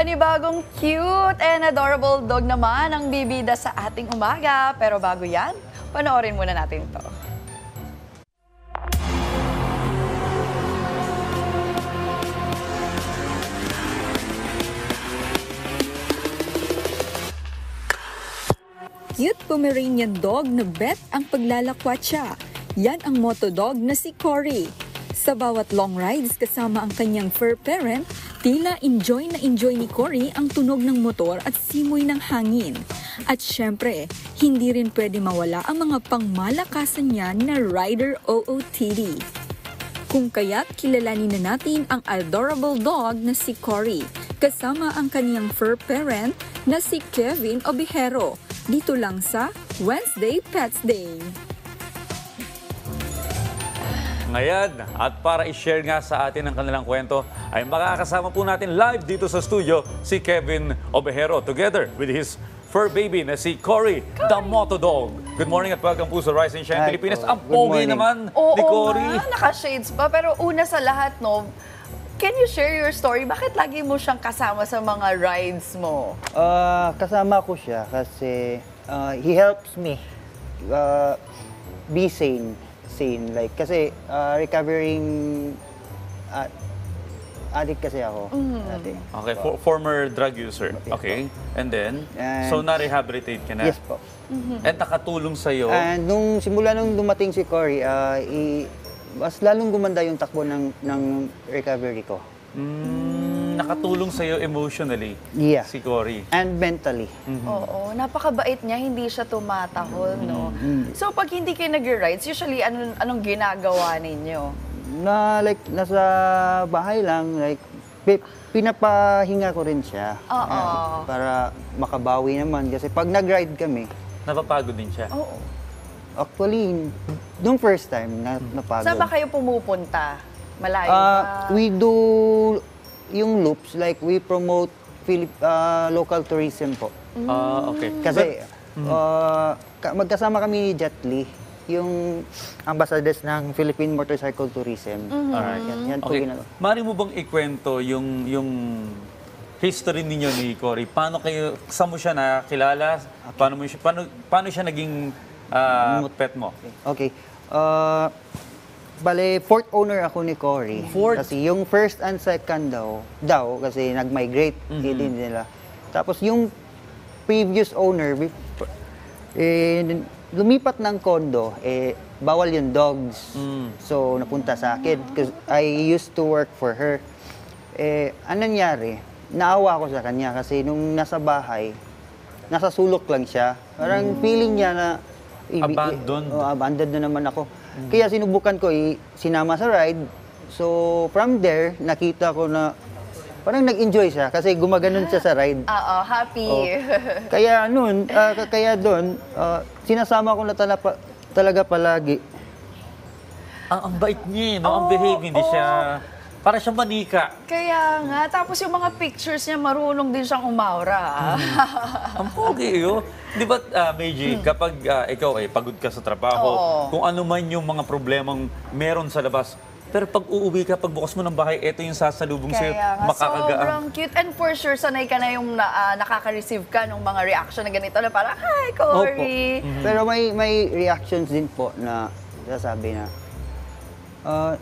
Panibagong cute and adorable dog naman ang bibida sa ating umaga. Pero bago yan, panoorin muna natin to. Cute Pomeranian dog na bet ang paglalakwatsa. Yan ang moto dog na si Cory. Sa bawat long rides kasama ang kanyang fur parent, tila enjoy na enjoy ni Cory ang tunog ng motor at simoy ng hangin. At syempre, hindi rin pwede mawala ang mga pangmalakasan niya na rider OOTD. Kung kaya't kilalanin na natin ang adorable dog na si Cory, kasama ang kanyang fur parent na si Kevin Obihero. Dito lang sa Wednesday Pets Day. Ngayon, at para i-share nga sa atin ang kanilang kwento, ay makakasama po natin live dito sa studio si Kevin Obihero together with his fur baby na si Cory, the Moto Dog. Good morning at welcome po sa Rise and Shine Pilipinas. Ang pogi naman ni Cory. Oo nga, naka-shades pa. Pero una sa lahat, no, can you share your story? Bakit lagi mo siyang kasama sa mga rides mo? Kasama ko siya kasi he helps me be sane. Like, kasi recovering addict kasi ako. Dati. Okay, former drug user. Okay. And then, so na-rehabilitate ka na? Yes po. And nakatulong sa'yo? And simula nung dumating si Cory, mas lalong gumanda yung takbo ng recovery ko. Nakatulong sa'yo emotionally si Cory? And mentally. Oo, napakabait niya, hindi siya tumatahol, no? So, pag hindi kayo nag-rides, usually, anong ginagawa ninyo? Nasa bahay lang, pinapahinga ko rin siya. Para makabawi naman. Kasi pag nag-ride kami, Napapagod din siya? Oo. actually, nung first time, napagod. Saan ba kayo pumupunta? Malayo ba? We do yung loops, like we promote local tourism po. Okay. Kasi magkasama kami ni Jet Li, yung ambassadors ng Philippine Motorcycle Tourism. Alright. Yan po Okay. ginagawa. Mari mo bang ikwento yung history ninyo ni Cory? Paano kayo, saan mo siya nakilala? Paano siya naging pet mo? Okay. Bale, fourth owner ako ni Cory. Fourth? Kasi yung first and second daw kasi nag-migrate din nila. Tapos yung previous owner, lumipat ng condo, bawal yung dogs. So, napunta sa akin because I used to work for her. Anong nangyari? Naawa ako sa kanya kasi nung nasa bahay, nasa sulok lang siya. Parang feeling niya na Abandoned. Abandoned na naman ako. Kaya sinubukan ko, sinama sa ride. So, from there, nakita ko na parang nag-enjoy siya kasi gumaganon siya sa ride. Oo, happy. Kaya doon, sinasama ko na talaga palagi. Ang bait niya, no? Ang behave, hindi siya... Para siyang manika. Kaya nga, tapos yung mga pictures niya, marunong din siyang umaura. Ang pogi, yun. Di ba, Meiji, kapag ikaw ay pagod ka sa trabaho, kung ano man yung mga problemang meron sa labas, pero pag uuwi ka, pagbukas mo ng bahay, ito yung sasalubong sa'yo, makakagaan. Sobrang cute. And for sure, sanay ka na yung nakaka-receive ka ng mga reaction na ganito na parang, hi, Cory! Pero may reactions din po na sasabi na,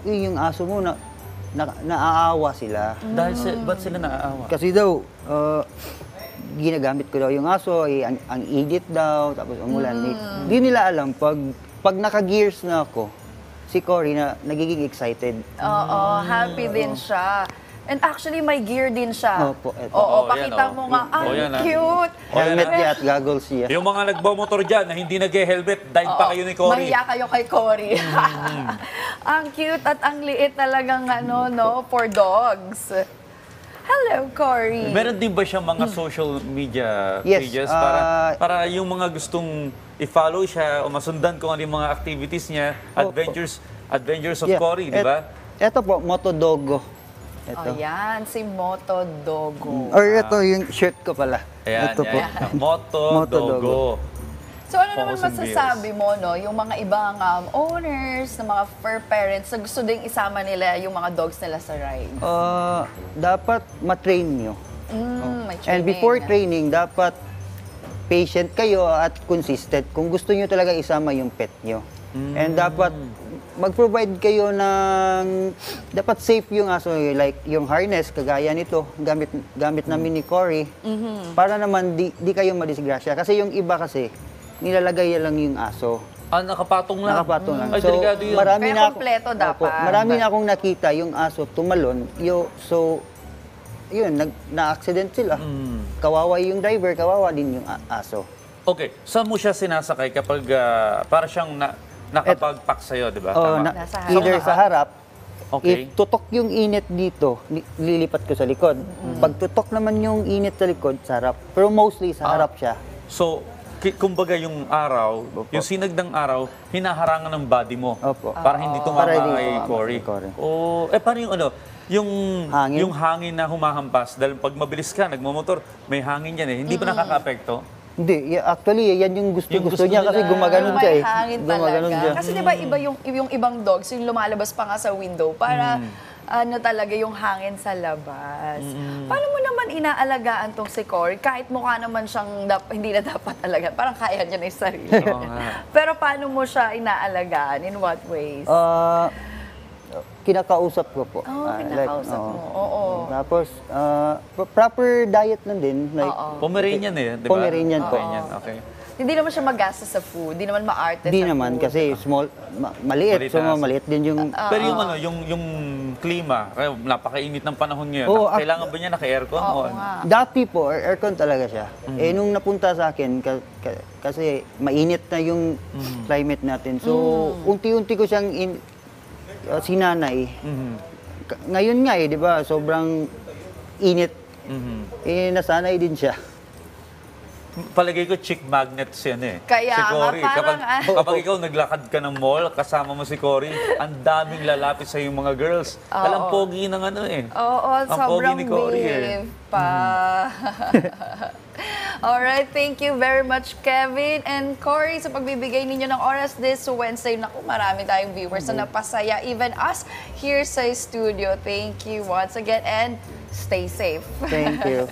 yung aso mo naaawa sila. Dahil ba't sila naaawa? Kasi daw, ginagamit ko daw yung aso, ang igit daw, tapos umulan. Hindi nila alam, pag naka-gears na ako, si Cory na nagiging excited. Oo, happy din siya. And actually, may gear din siya. Opo, eto. Oo, yan, pakita mo nga. Ang yan, cute! Helmet niya at goggles niya. Yung mga nagbomotor dyan na hindi nag-helmet, dahil pa kayo ni Cory. Mahiya kayo kay Cory. Ang cute at ang liit talagang for dogs. Hello, Cory. Meron din ba siyang mga social media Yes, pages para yung mga gustong i-follow siya o masundan kung ano yung mga activities niya, adventures of Cory, di ba? Ito po, Motodogo. Ito. Ayan, si Moto Dogo. Or ito yung shirt ko pala. Ayan, Ito po. Moto Dogo. So ano naman Focus on masasabi mo, no? Yung mga ibang owners, ng mga fur parents, na gusto ding isama nila yung mga dogs nila sa ride? Dapat matrain nyo. may And before training, dapat patient kayo at consistent kung gusto nyo talaga isama yung pet nyo. And dapat mag-provide kayo ng dapat safe yung aso, like yung harness kagaya nito gamit namin ni Cory para naman di kayo madisgrasya kasi yung iba kasi nilalagay lang yung aso. Nakapatong lang. Nakapatong lang. Ay, delikado yun. Kaya kompleto dapat. Marami na akong nakita yung aso tumalon. Yun, na-accident sila. Kawawa yung driver, kawawa din yung aso. Okay, saan mo siya sinasakay kapag para siyang nakapagpak sa'yo, di ba? Tama. Nasa harap. Either sa harap, Okay. if tutok yung init dito, lilipat ko sa likod. Pag tutok naman yung init sa likod, sa harap. Pero mostly sa harap siya. So, kumbaga yung araw, yung sinag ng araw, hinaharangan ng body mo. Opo. Para hindi Para tumama hindi kay tumama Cory. kay Cory. Oh, paano yung yung Hangin? yung hangin na humahampas dahil pag mabilis ka, nagmomotor, may hangin yan eh. Hindi ba nakaka-apekto? Hindi, actually, yan yung gusto gusto niya kasi nila. gumaganon siya May eh. hangin Gumaganon talaga. siya. Kasi di ba iba yung ibang dogs, yung lumalabas pa nga sa window para ano talaga yung hangin sa labas. Paano mo naman inaalagaan tong si Cory? Kahit mukha naman siyang hindi na dapat alagaan. Parang kaya niya na yung sarili. Oo nga. Pero paano mo siya inaalagaan? In what ways? Kinakausap ko po. Kinakausap mo. Oo. Tapos, proper diet lang din. Like, Pomeranian eh, di ba? Pomeranian po. Pomeranian, okay. Hindi naman siya magastos sa food. Hindi naman maarte Di sa naman food. kasi maliit. Maliit So, na aso. maliit din yung... Pero yung klima, kaya napakainit ng panahon ngayon. Oo, Kailangan ba niya naka-aircon? Oo O ano? nga. Dati po, aircon talaga siya. Eh, nung napunta sa akin, kasi mainit na yung climate natin. So, unti-unti ko siyang sinanay. Ngayon nga di ba, sobrang init. Nasanay din siya. Palagay ko chick magnets yan eh. Kaya si nga, Cory, parang, kapag ikaw naglakad ka ng mall, kasama mo si Cory, ang daming lalapit sa yung mga girls. Alam, pogi ng ano eh. Oo, Ang pogi sobrang ni Cory eh. babe pa. Alright, thank you very much, Kevin and Cory, sa pagbibigay ninyo ng oras this Wednesday. Naku, marami tayong viewers na napasaya, even us here sa studio. Thank you once again and stay safe. Thank you.